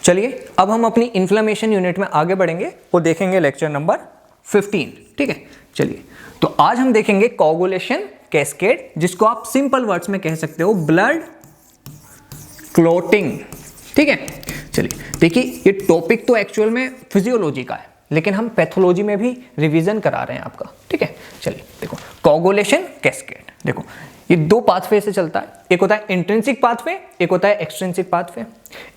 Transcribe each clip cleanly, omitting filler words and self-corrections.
चलिए अब हम अपनी इन्फ्लेमेशन यूनिट में आगे बढ़ेंगे, वो देखेंगे लेक्चर नंबर 15। ठीक है, चलिए तो आज हम देखेंगे कोगुलेशन कैस्केड, जिसको आप सिंपल वर्ड्स में कह सकते हो ब्लड क्लॉटिंग। ठीक है, चलिए देखिए ये टॉपिक तो एक्चुअल में फिजियोलॉजी का है, लेकिन हम पैथोलॉजी में भी रिवीजन करा रहे हैं आपका। ठीक है, चलिए देखो कोगुलेशन कैस्केड, देखो ये दो पाथवे से चलता है, एक होता है इंट्रिंसिक पाथवे, एक होता है एक्सट्रिंसिक पाथवे।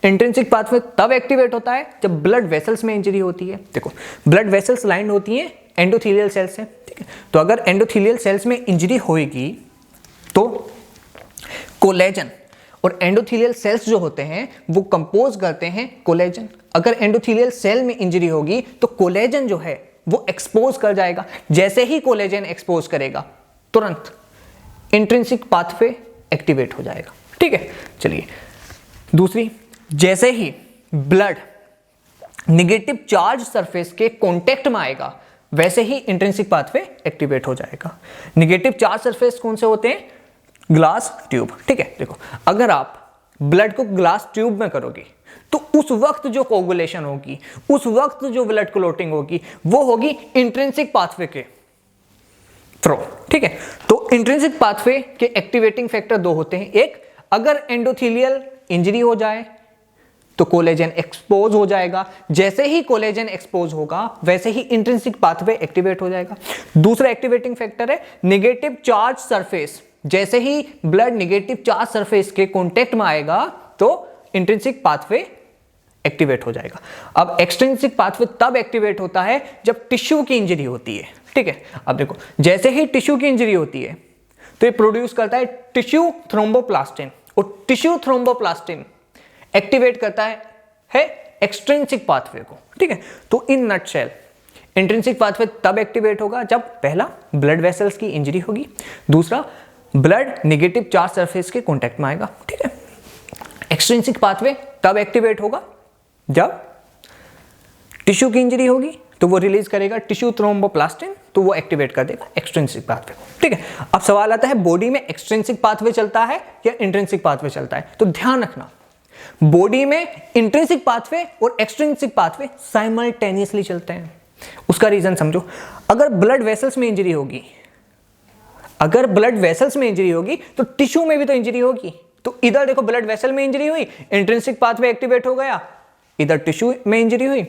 इंट्रिंसिक पाथवे तब एक्टिवेट होता है जब ब्लड वेसल्स में इंजरी होती है। देखो ब्लड वेसल्स लाइंड होती हैं एंडोथेलियल सेल से। ठीक है, तो अगर एंडोथेलियल सेल्स में इंजरी होगी तो कोलेजन और एंडोथेलियल सेल्स जो होते हैं वो कंपोज करते हैं कोलेजन। अगर एंडोथेलियल सेल में इंजरी होगी तो कोलेजन जो है वो एक्सपोज कर जाएगा। जैसे ही कोलेजन एक्सपोज करेगा तुरंत इंट्रिंसिक पाथवे एक्टिवेट हो जाएगा। ठीक है, चलिए दूसरी, जैसे ही ब्लड नेगेटिव चार्ज सरफेस के कांटेक्ट में आएगा वैसे ही इंट्रिंसिक पाथवे एक्टिवेट हो जाएगा। नेगेटिव चार्ज सरफेस कौन से होते हैं? Glass tube. ठीक है, देखो अगर आप ब्लड को ग्लास ट्यूब में करोगे तो उस वक्त जो कोगुलेशन होगी, उस वक्त जो ब्लड क्लॉटिंग होगी, वो होगी इंट्रिंसिक पाथवे के थ्रू। ठीक है, तो इंट्रिंसिक पाथवे के एक्टिवेटिंग फैक्टर दो होते हैं। एक, अगर एंडोथेलियल इंजरी हो जाए तो कोलेजन एक्सपोज हो जाएगा। जैसे ही कोलेजन एक्सपोज होगा वैसे ही इंट्रिंसिक पाथवे एक्टिवेट हो जाएगा। दूसरा एक्टिवेटिंग फैक्टर है नेगेटिव चार्ज सरफेस। जैसे ही ब्लड नेगेटिव चार्ज सरफेस के कांटेक्ट में आएगा तो इंट्रिंसिक पाथवे एक्टिवेट हो जाएगा। अब एक्सट्रिंसिक पाथवे तब एक्टिवेट होता है जब टिश्यू की इंजरी होती है। ठीक है, अब देखो जैसे ही टिश्यू की इंजरी होती है तो ये प्रोड्यूस करता है टिश्यू थ्रोम्बोप्लास्टिन, और टिश्यू थ्रोम्बोप्लास्टिन एक्टिवेट करता है एक्सट्रिंसिक पाथवे को। ठीक है, तो इन नटशेल इंट्रिंसिक पाथवे तब एक्टिवेट होगा जब पहला ब्लड वेसल्स की इंजरी होगी, दूसरा ब्लड नेगेटिव चार्ज सरफेस के कांटेक्ट में आएगा। ठीक है, एक्सट्रिंसिक पाथवे तब एक्टिवेट होगा जब टिश्यू की इंजरी होगी तो वो रिलीज करेगा टिश्यू थ्रोम्बोप्लास्टिन, तो वो एक्टिवेट कर देगा एक्सट्रिंसिक पाथवे को। ठीक है, अब सवाल आता है बॉडी में एक्सट्रिंसिक पाथवे चलता है या इंट्रिंसिक पाथवे चलता है? तो ध्यान रखना बॉडी में इंट्रिंसिक पाथवे और एक्सट्रिंसिक पाथवे साइमल्टेनियसली चलते हैं। उसका रीजन समझो, अगर ब्लड वेसल्स में इंजरी होगी, अगर ब्लड वेसल्स में इंजरी होगी तो टिश्यू में भी तो इंजरी होगी। तो इधर देखो ब्लड वेसल में इंजरी हुई, इंट्रिंसिक पाथवे एक्टिवेट हो गया, इधर टिश्यू में इंजरी हुई,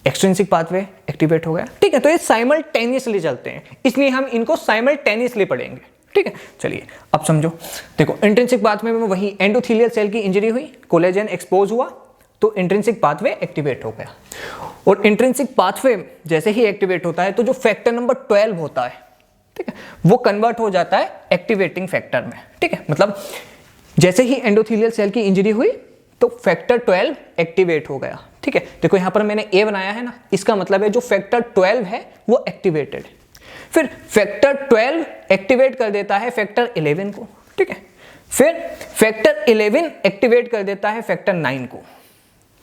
एक्सट्रिंसिक पाथवे एक्टिवेट हो गया। ठीक है, तो ये साइमल्टेनियसली चलते हैं, इसलिए हम इनको साइमल्टेनियसली पढ़ेंगे। ठीक है, चलिए अब समझो, देखो इंट्रिंसिक पाथवे में वही एंडोथेलियल सेल की इंजरी हुई, कोलेजन एक्सपोज हुआ तो इंट्रिंसिक पाथवे एक्टिवेट हो गया। और इंट्रिंसिक पाथवे जैसे ही एक्टिवेट होता है तो जो फैक्टर नंबर 12 होता है, ठीक है, वो कन्वर्ट हो जाता है एक्टिवेटिंग फैक्टर में। ठीक है, मतलब जैसे ही एंडोथेलियल सेल की इंजरी हुई तो फैक्टर 12 एक्टिवेट हो गया। ठीक है, देखो यहां पर मैंने ए बनाया है ना, इसका मतलब है जो फैक्टर 12 है वो एक्टिवेटेड है। फिर फैक्टर 12 एक्टिवेट कर देता है फैक्टर 11 को। ठीक है, फिर फैक्टर 11 एक्टिवेट कर देता है फैक्टर 9 को।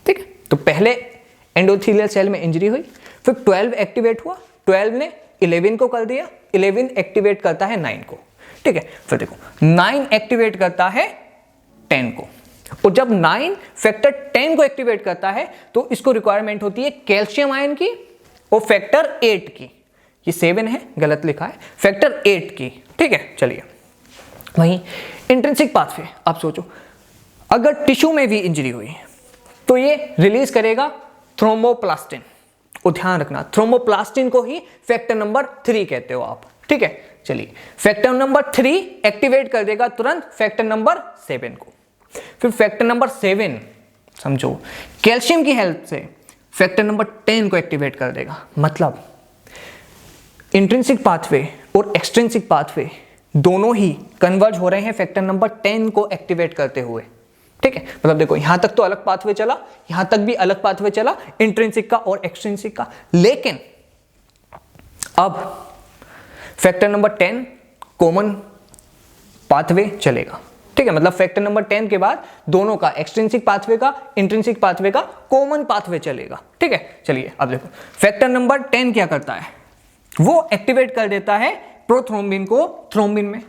ठीक है, तो पहले एंडोथेलियल सेल में इंजरी हुई, फिर 12 एक्टिवेट हुआ, 12 ने 11 को कर दिया, 11 एक्टिवेट करता है 9 को। ठीक है, फिर देखो 9 एक्टिवेट करता है 10 को, और जब 9 फैक्टर 10 को एक्टिवेट करता है तो इसको रिक्वायरमेंट होती है कैल्शियम आयन की और फैक्टर 8 की। ये 7 है, गलत लिखा है, फैक्टर 8 की। ठीक है, चलिए वहीं इंट्रिंसिक पाथवे, आप सोचो अगर टिश्यू में भी इंजरी हुई तो ये रिलीज करेगा थ्रोम्बोप्लास्टिन, और ध्यान रखना थ्रोम्बोप्लास्टिन को ही फैक्टर नंबर 3 कहते हो आप। ठीक है, चलिए फैक्टर नंबर 3 एक्टिवेट कर देगा तुरंत फैक्टर नंबर 7 को। फिर फैक्टर नंबर 7 समझो कैल्शियम की हेल्प से फैक्टर नंबर 10 को एक्टिवेट कर देगा। मतलब इंट्रिंसिक पाथवे और एक्सट्रिंसिक पाथवे दोनों ही कन्वर्ज हो रहे हैं फैक्टर नंबर 10 को एक्टिवेट करते हुए। ठीक है, मतलब देखो यहां तक तो अलग पाथवे चला, यहां तक भी अलग पाथवे चला इंट्रिंसिक का और एक्सट्रिंसिक का, लेकिन अब फैक्टर नंबर 10 कॉमन पाथवे चलेगा। ठीक है, मतलब फैक्टर नंबर 10 के बाद दोनों का, एक्सट्रिंसिक पाथवे का, इंट्रिंसिक पाथवे का कॉमन पाथवे चलेगा। ठीक है, चलिए अब देखो फैक्टर नंबर 10 क्या करता है, वो एक्टिवेट कर देता है प्रोथ्रोम्बिन को थ्रोम्बिन में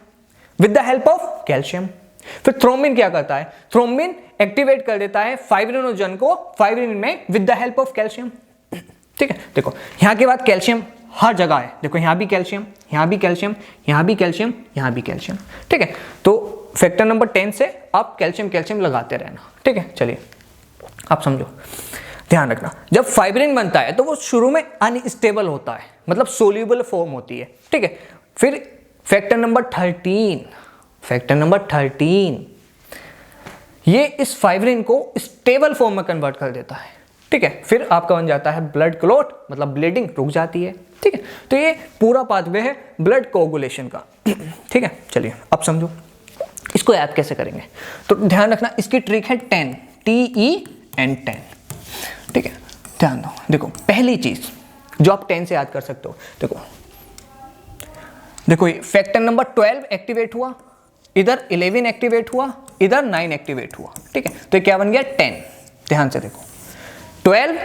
with the help of calcium. फिर थ्रोम्बिन क्या करता है, थ्रोम्बिन एक्टिवेट कर देता है फाइब्रिनोजन को फाइब्रिन में with the help of calcium. ठीक है, देखो यहाँ के बाद कैल्शियम हर जगह है, देखो यहाँ भी कैल्शियम, यहाँ भी कैल्शियम, यहाँ भी कैल्शियम, यहाँ भी कैल्शियम। ठीक है, तो फैक्टर नंबर 10 से आप कैल्शियम कैल्शियम लगाते रहना। ठीक है, चलिए आप समझो, ध्यान रखना, जब फाइब्रिन बनता है तो वो शुरू में अनस्टेबल होता है, मतलब सोल्यूबल फॉर्म होती है। ठीक है, फिर फैक्टर नंबर 13, फैक्टर नंबर 13 ये इस फाइब्रिन को स्टेबल फॉर्म में कन्वर्ट कर देता है। ठीक है, फिर आपका बन जाता है ब्लड क्लॉट, मतलब ब्लीडिंग रुक जाती है। ठीक है, तो ये पूरा पाथवे है ब्लड कोगुलेशन का। ठीक है, चलिए अब समझो इसको याद कैसे करेंगे। तो ध्यान रखना, इसकी ट्रिक है 10, TEN10। ठीक है, ध्यान दो, देखो पहली चीज जो आप 10 से याद कर सकते हो, देखो ये फैक्टर नंबर 12 एक्टिवेट हुआ, इधर 11 एक्टिवेट हुआ, इधर 9 एक्टिवेट हुआ। ठीक है, तो ये क्या बन गया 10। ध्यान से देखो 12,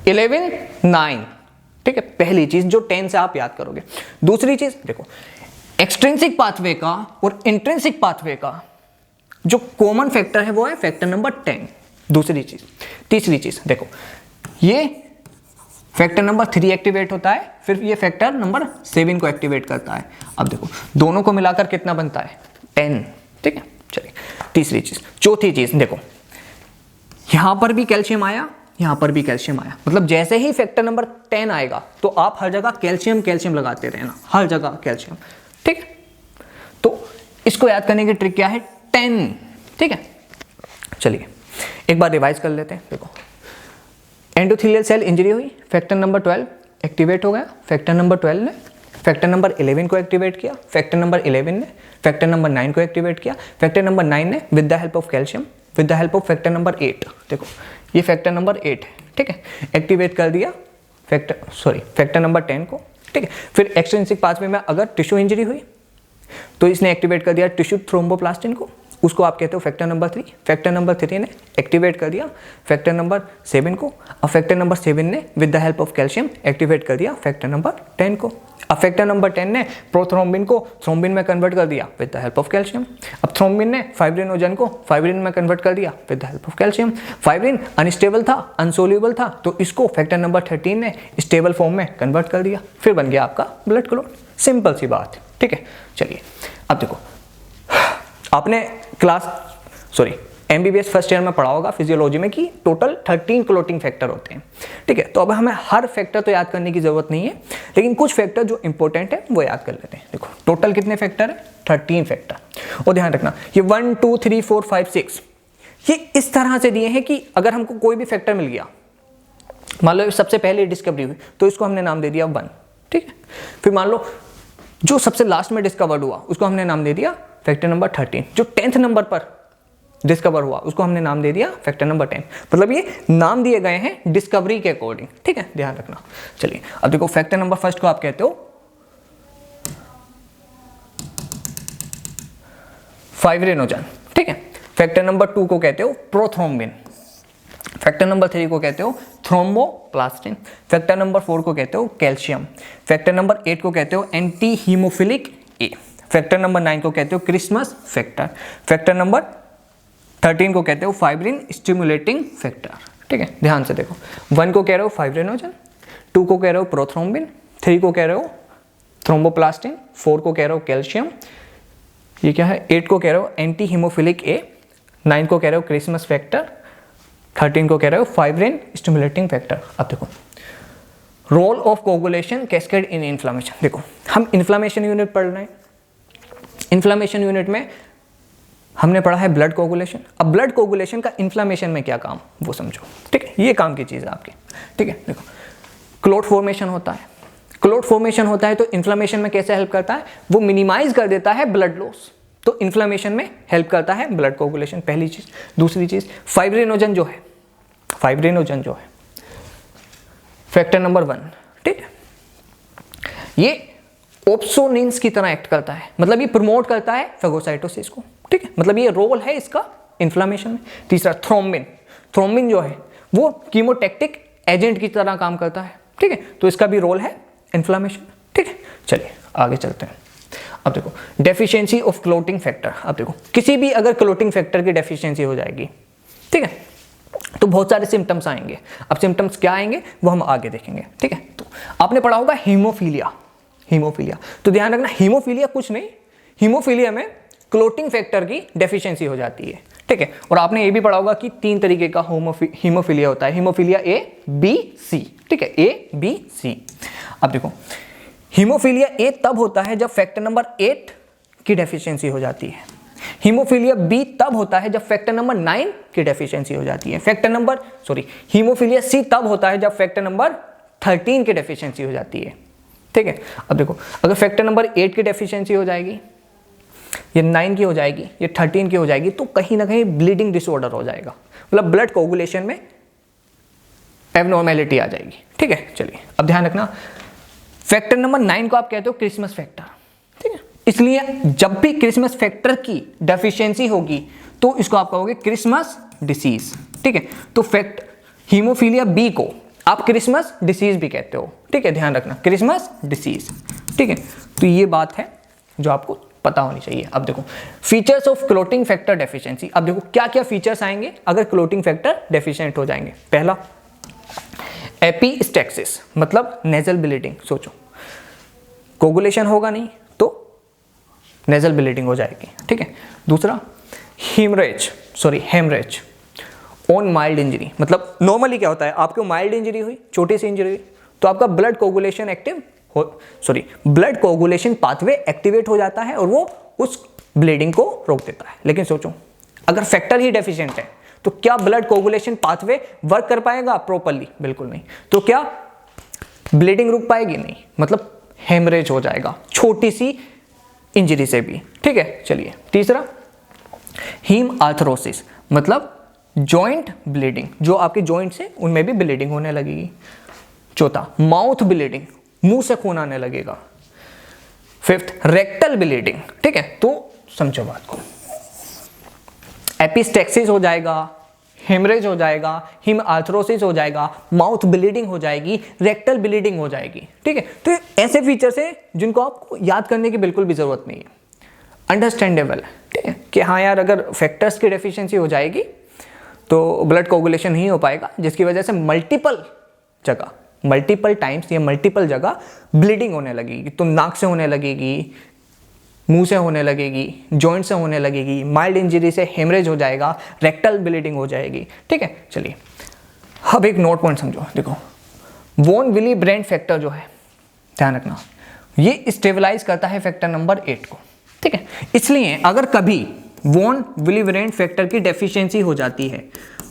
11, 9। ठीक है, पहली चीज जो 10 से आप याद करोगे। दूसरी चीज देखो, एक्सट्रिंसिक पाथवे का और इंट्रिंसिक पाथवे का जो कॉमन फैक्टर है वो है फैक्टर नंबर 10। दूसरी चीज, तीसरी चीज देखो, ये फैक्टर नंबर 3 एक्टिवेट होता है, फिर ये फैक्टर नंबर 7 को एक्टिवेट करता है। अब देखो दोनों को मिलाकर कितना बनता है 10। ठीक है, चलिए तीसरी चीज। चौथी चीज देखो, यहां पर भी कैल्शियम आया, यहां पर भी कैल्शियम आया, मतलब जैसे ही फैक्टर नंबर 10 आएगा तो आप हर जगह कैल्शियम कैल्शियम लगाते रहना, हर जगह कैल्शियम। ठीक है, तो इसको याद करने की ट्रिक क्या है 10। ठीक है, चलिए एक बार रिवाइज कर लेते हैं। देखो एंडोथेलियल सेल इंजरी हुई, फैक्टर नंबर 12 एक्टिवेट हो गया, फैक्टर नंबर 12 ने फैक्टर नंबर 11 को एक्टिवेट किया, फैक्टर नंबर 11 ने फैक्टर नंबर 9 को एक्टिवेट किया, फैक्टर नंबर 9 ने with the help of calcium, with the help of factor number 8, देखो ये फैक्टर नंबर 8 है। ठीक है, एक्टिवेट कर दिया फैक्टर नंबर 10 को। ठीक है, फिर एक्सट्रिंसिक पाथवे में अगर टिश्यू इंजरी हुई तो इसने एक्टिवेट कर दिया टिश्यू थ्रोम्बोप्लास्टिन को, उसको आप कहते हो फैक्टर नंबर 3। फैक्टर नंबर 3 ने एक्टिवेट कर दिया फैक्टर नंबर 7 को, और फैक्टर नंबर 7 ने with the help of calcium activate कर दिया फैक्टर नंबर 10 को। अब फैक्टर नंबर 10 ने प्रोथ्रोम्बिन को थ्रोम्बिन में कन्वर्ट कर दिया with the help of calcium. अब थ्रोम्बिन ने फाइब्रिनोजन को फाइब्रिन में कन्वर्ट कर दिया with the help of calcium. Fibrin unstable था, अनसोल्यूबल था, तो इसको फैक्टर नंबर 13 ने स्टेबल फॉर्म में कन्वर्ट कर दिया, फिर बन गया आपका ब्लड क्लॉट। सिंपल सी बात। ठीक है, चलिए अब देखो, आपने MBBS फर्स्ट ईयर में पढ़ा होगा फिजियोलॉजी में कि टोटल 13 क्लोटिंग फैक्टर होते हैं। ठीक है, तो अब हमें हर फैक्टर तो याद करने की जरूरत नहीं है, लेकिन कुछ फैक्टर जो इंपॉर्टेंट है वो याद कर लेते हैं। देखो टोटल कितने फैक्टर है 13 फैक्टर, और ध्यान रखना ये 1 2 3 4 5 6 ये इस तरह से दिए हैं कि अगर हमको कोई भी फैक्टर मिल गया, मान लो सबसे पहले डिस्कवरी हुई तो इसको हमने नाम दे दिया 1। ठीक है, फिर मान लो जो सबसे लास्ट में डिस्कवर्ड हुआ उसको हमने नाम दे दिया फैक्टर नंबर 13। जो 10th नंबर पर डिस्कवर हुआ उसको हमने नाम दे दिया फैक्टर नंबर 10। मतलब ये नाम दिए गए हैं डिस्कवरी के अकॉर्डिंग। ठीक है, ध्यान रखना। चलिए अब देखो, फैक्टर नंबर फर्स्ट को आप कहते हो फाइब्रिनोजन। ठीक है, फैक्टर नंबर 2 को कहते हो प्रोथ्रोम्बिन, फैक्टर नंबर 3 को कहते हो थ्रोम्बोप्लास्टिन, फैक्टर नंबर 4 को कहते हो कैल्शियम, फैक्टर नंबर 8 को कहते हो एंटी हीमोफिलिक ए, फैक्टर नंबर 9 को कहते हो क्रिसमस फैक्टर, फैक्टर नंबर 13 को कहते हो फाइब्रिन स्टिमुलेटिंग फैक्टर। ठीक है, ध्यान से देखो, 1 को कह रहे हो फाइब्रिनोजन, 2 को कह रहे हो प्रोथ्रोम्बिन, 3 को कह रहे हो थ्रोम्बोप्लास्टिन, 4 को कह रहे हो कैल्शियम, ये क्या है 8 को कह रहे हो एंटी हीमोफिलिक ए, 9 को कह रहे हो क्रिसमस फैक्टर, 13 को कह रहे हो फाइब्रिन स्टिमुलेटिंग फैक्टर। अब देखो role of coagulation cascade in inflammation. देखो हम इन्फ्लामेशन यूनिट पढ़ रहे हैं, इन्फ्लामेशन यूनिट में हमने पढ़ा है ब्लड कोगुलेशन। अब ब्लड कोगुलेशन का इन्फ्लामेशन में क्या काम वो समझो। ठीक है, ये काम की चीज़ है आपकी। ठीक है, देखो क्लोट फॉर्मेशन होता है, क्लोट फॉर्मेशन होता है तो इन्फ्लामेशन में कैसे हेल्प करता है, वो मिनिमाइज कर देता है ब्लड लॉस, तो इन्फ्लामेशन में हेल्प करता है ब्लड कोगुलेशन, पहली चीज़। दूसरी चीज़ फाइब्रिनोजन जो है, फाइब्रिनोजन जो है फैक्टर नंबर 1। ठीक है, ये ओप्सोनिन्स की तरह एक्ट करता है, मतलब ये प्रमोट करता है फेगोसाइटोसिस को। ठीक है, मतलब ये रोल है इसका इन्फ्लामेशन में। तीसरा थ्रोम्बिन, थ्रोम्बिन जो है वो कीमोटैक्टिक एजेंट की तरह काम करता है। ठीक है, तो इसका भी रोल है इन्फ्लामेशन। ठीक है, चलिए आगे चलते हैं। अब देखो डेफिशिएंसी ऑफ क्लोटिंग फैक्टर, अब देखो किसी भी अगर क्लोटिंग फैक्टर की डेफिशिएंसी हो जाएगी, ठीक है, तो बहुत सारे सिम्टम्स आएंगे। अब सिम्टम्स क्या आएंगे वो हम आगे देखेंगे, ठीक है। तो आपने पढ़ा होगा हीमोफीलिया, हीमोफीलिया, तो ध्यान रखना हीमोफीलिया कुछ नहीं, हीमोफीलिया में क्लोटिंग फैक्टर की डेफिशिएंसी हो जाती है, ठीक है। और आपने ये भी पढ़ा होगा कि 3 तरीके का हीमोफीलिया होता है, हीमोफीलिया ए बी सी, ठीक है, ए बी सी। अब देखो हीमोफीलिया ए तब होता है जब फैक्टर नंबर 8 की डेफिशिएंसी हो जाती है, हीमोफीलिया बी तब होता है जब फैक्टर नंबर 9 की डेफिशिएंसी हो जाती है, हीमोफीलिया सी तब होता है जब फैक्टर नंबर 13 की डेफिशिएंसी हो जाती है, ठीक है। अब देखो अगर फैक्टर नंबर 8 की डेफिशिएंसी हो जाएगी, ये 9 की हो जाएगी, ये 13 की हो जाएगी, तो कहीं ना कहीं ब्लीडिंग डिसऑर्डर हो जाएगा, मतलब ब्लड कोगुलेशन में एबनॉर्मेलिटी आ जाएगी, ठीक है। चलिए अब ध्यान रखना, फैक्टर नंबर 9 को आप कहते हो क्रिसमस फैक्टर, ठीक है। इसलिए जब भी क्रिसमस फैक्टर की डेफिशिएंसी होगी तो इसको आप कहोगे क्रिसमस डिसीज, ठीक है। तो हीमोफीलिया बी को आप क्रिसमस डिसीज भी कहते हो, ठीक है, ध्यान रखना क्रिसमस डिसीज, ठीक है। तो ये बात है जो आपको पता होनी चाहिए। अब देखो features of clotting factor deficiency, अब देखो क्या क्या फीचर्स आएंगे अगर क्लोटिंग फैक्टर डेफिशिएंट हो जाएंगे। पहला एपिस्टेक्सिस, मतलब नेजल ब्लीडिंग, सोचो कोगुलेशन होगा नहीं तो नेजल ब्लीडिंग हो जाएगी, ठीक है। दूसरा हेमरेज ऑन माइल्ड इंजरी, मतलब नॉर्मली क्या होता है, आपको माइल्ड इंजरी हुई, छोटी सी इंजरी हुई, तो आपका ब्लड कोगुलेशन पाथवे एक्टिवेट हो जाता है और वो उस ब्लीडिंग को रोक देता है। लेकिन सोचो अगर फैक्टर ही डेफिशिएंट है तो क्या ब्लड कोगुलेशन पाथवे वर्क कर पाएगा प्रॉपर्ली? बिल्कुल नहीं। तो क्या ब्लीडिंग रुक पाएगी? नहीं, मतलब हेमरेज हो जाएगा छोटी सी इंजरी से भी, ठीक है। चलिए तीसरा हीम आर्थरोसिस, मतलब जॉइंट ब्लीडिंग, जो आपके जॉइंट से उनमें भी ब्लीडिंग होने लगेगी। चौथा माउथ ब्लीडिंग, मुंह से खून आने लगेगा। फिफ्थ रेक्टल ब्लीडिंग, ठीक है। तो समझो बात को, एपिस्टेक्सिस हो जाएगा, हेमरेज हो जाएगा, हिम आर्थरोसिस हो जाएगा, माउथ ब्लीडिंग हो जाएगी, रेक्टल ब्लीडिंग हो जाएगी, ठीक है। तो ऐसे फीचर्स हैं जिनको आपको याद करने की बिल्कुल भी जरूरत नहीं है, अंडरस्टैंडेबल है, ठीक है, कि हाँ यार अगर फैक्टर्स की डेफिशिएंसी हो जाएगी तो ब्लड कोगुलेशन नहीं हो पाएगा, जिसकी वजह से मल्टीपल टाइम्स या मल्टीपल जगह ब्लीडिंग होने लगेगी। तो नाक से होने लगेगी, मुंह से होने लगेगी, जॉइंट से होने लगेगी, माइल्ड इंजरी से हेमरेज हो जाएगा, रेक्टल ब्लीडिंग हो जाएगी, ठीक है। चलिए अब एक नोट पॉइंट समझो, देखो वॉन विली ब्रांड फैक्टर जो है, ध्यान रखना, ये स्टेबलाइज करता है फैक्टर नंबर 8 को, ठीक है। इसलिए अगर कभी वॉन विली ब्रांड फैक्टर की डेफिशिएंसी हो जाती है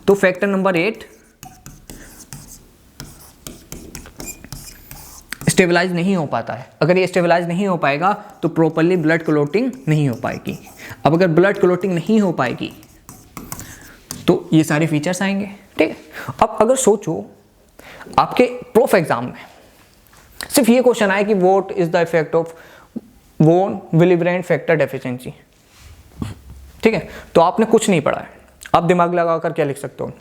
तो फैक्टर नंबर 8 स्टेबलाइज नहीं हो पाता है। अगर ये स्टेबलाइज नहीं हो पाएगा तो प्रॉपर्ली ब्लड क्लोटिंग नहीं हो पाएगी। अब अगर ब्लड क्लोटिंग नहीं हो पाएगी तो ये सारे फीचर्स आएंगे, ठीक है। अब अगर सोचो आपके प्रूफ एग्जाम में सिर्फ ये क्वेश्चन आया कि what is the effect of von Willebrand factor deficiency, ठीक है, तो आपने कुछ नहीं पढ़ा है, आप दिमाग लगाकर क्या लिख सकते हो,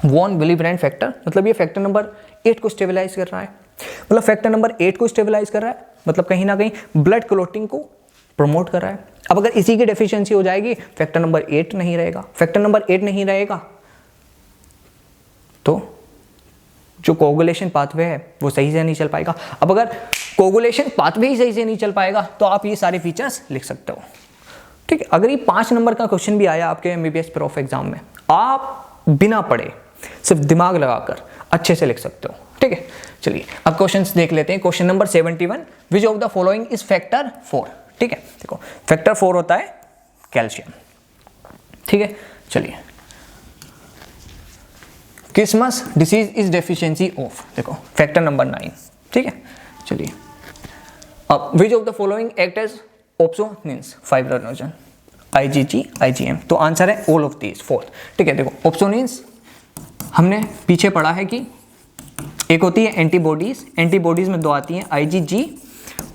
वॉन विली ब्रांड फैक्टर, मतलब ये फैक्टर नंबर 8 को स्टेबलाइज कर रहा है, मतलब फैक्टर नंबर 8 को स्टेबलाइज कर रहा है, मतलब कहीं ना कहीं ब्लड क्लोटिंग को प्रमोट कर रहा है। अब अगर इसी की डेफिशिएंसी हो जाएगी, फैक्टर नंबर 8 नहीं रहेगा, फैक्टर नंबर 8 नहीं रहेगा तो जो कोगुलेशन पाथवे है वो सही से नहीं चल पाएगा। अब अगर कोगुलेशन पाथवे ही सही से नहीं चल पाएगा तो आप ये सारे फीचर्स लिख सकते हो, ठीक है। अगर ये 5 नंबर का क्वेश्चन भी आया आपके MBBS प्रूफ एग्जाम में, आप बिना पढ़े सिर्फ दिमाग लगाकर अच्छे से लिख सकते हो, ठीक है। चलिए अब क्वेश्चंस देख लेते हैं। Question number 71, which of the following is factor 4, ठीक है। देखो फैक्टर 4 होता है कैल्शियम, ठीक है। चलिए Christmas disease is deficiency of, देखो फैक्टर नंबर 9, ठीक है। चलिए अब which of the following act as opsonins fibrinogen, IgG IgM, तो आंसर है ऑल ऑफ दीज 4, ठीक है। देखो ऑप्सोनिन्स हमने पीछे पढ़ा है कि एक होती है एंटीबॉडीज में 2 आती हैं, IgG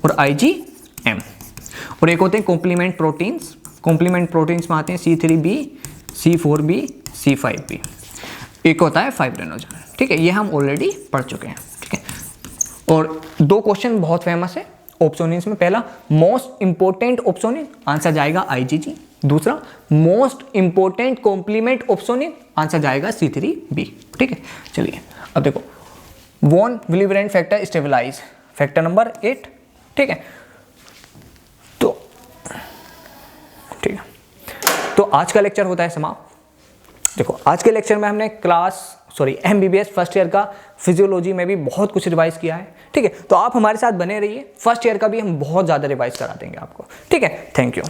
और IgM, और एक होते हैं कॉम्प्लीमेंट प्रोटीन्स में आते हैं C3b, C4b, C5b, एक होता है फाइब्रिनोजन, ठीक है। ये हम ऑलरेडी पढ़ चुके हैं, ठीक है। और 2 क्वेश्चन बहुत फेमस है, ऑप्सोनिन्स में पहला मोस्ट इंपॉर्टेंट ऑप्सोनिन, आंसर जाएगा IgG। दूसरा most important complement opsonin, answer जाएगा C3b। ठीक है, चलिए अब देखो von Willebrand factor stabilize factor number 8। ठीक है, तो ठीक है, तो आज का लेक्चर होता है समाप्त। देखो आज के लेक्चर में हमने MBBS फर्स्ट ईयर का फिजियोलॉजी में भी बहुत कुछ रिवाइज किया है। ठीक है, तो आप हमारे साथ बने रहिए, फर्स्ट ईयर का भी हम बहुत ज़्यादा रिवाइज करा देंगे आपको। ठीक है, थैंक यू।